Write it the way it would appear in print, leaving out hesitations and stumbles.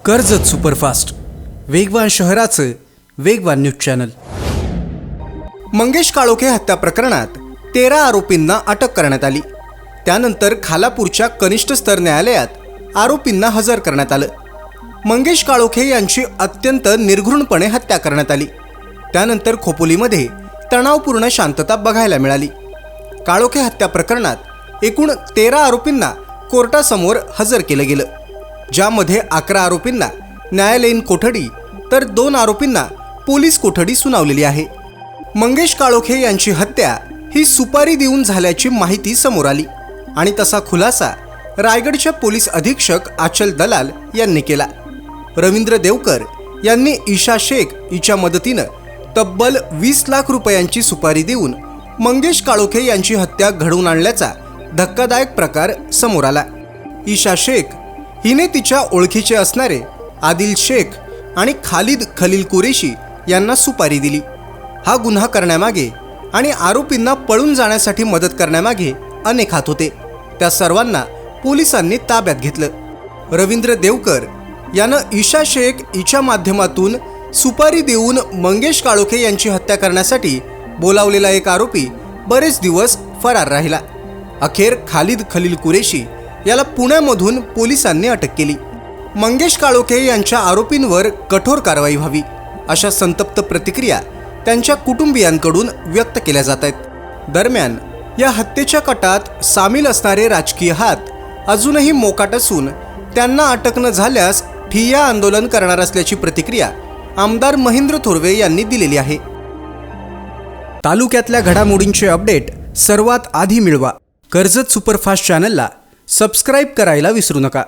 Karjat superfast, वेगवान शहराचं वेगवान न्यूज चॅनल। मंगेश काळोखे हत्या प्रकरणात 13 आरोपींना अटक करण्यात आली। त्यानंतर खालापूरच्या कनिष्ठ स्तर न्यायालयात आरोपींना हजर करण्यात आलं। मंगेश काळोखे यांची अत्यंत निर्घृणपणे हत्या करण्यात आली। त्यानंतर खोपोलीमध्ये तणावपूर्ण शांतता बघायला मिळाली। काळोखे हत्या प्रकरणात एकूण 13 आरोपींना कोर्टासमोर हजर केलं गेलं, ज्यामध्ये 11 आरोपींना न्यायालयीन कोठडी तर 2 आरोपींना पोलीस कोठडी सुनावलेली आहे। मंगेश काळोखे यांची हत्या ही सुपारी देऊन झाल्याची माहिती समोर आली आणि तसा खुलासा रायगडच्या पोलीस अधीक्षक आचल दलाल यांनी केला। रवींद्र देवकर यांनी ईशा शेख हिच्या मदतीनं तब्बल 20 लाख रुपयांची सुपारी देऊन मंगेश काळोखे यांची हत्या घडवून आणल्याचा धक्कादायक प्रकार समोर आला। ईशा शेख हिने तिच्या ओळखीचे असणारे आदिल शेख आणि खालिद खलील कुरेशी यांना सुपारी दिली। हा गुन्हा करण्यामागे आणि आरोपींना पळून जाण्यासाठी मदत करण्यामागे अनेक हात होते। त्या सर्वांना पोलिसांनी ताब्यात घेतलं। रवींद्र देवकर यानं ईशा शेख हिच्या माध्यमातून सुपारी देऊन मंगेश काळोखे यांची हत्या करण्यासाठी बोलावलेला एक आरोपी बरेच दिवस फरार राहिला। अखेर खालिद खलील कुरेशी याला पुण्यामधून पोलिसांनी अटक केली। मंगेश काळोखे यांच्या आरोपींवर कठोर कारवाई व्हावी अशा संतप्त प्रतिक्रिया त्यांच्या कुटुंबियांकडून व्यक्त केल्या जात आहेत। दरम्यान या हत्येच्या कटात सामील असणारे राजकीय हात अजूनही मोकाट असून त्यांना अटक न झाल्यास ठिय्या आंदोलन करणार असल्याची प्रतिक्रिया आमदार महेंद्र थोरवे यांनी दिलेली आहे। तालुक्यातल्या घडामोडींचे अपडेट सर्वात आधी मिळवा। कर्जत सुपरफास्ट चॅनलला सबस्क्राईब करायला विसरू नका।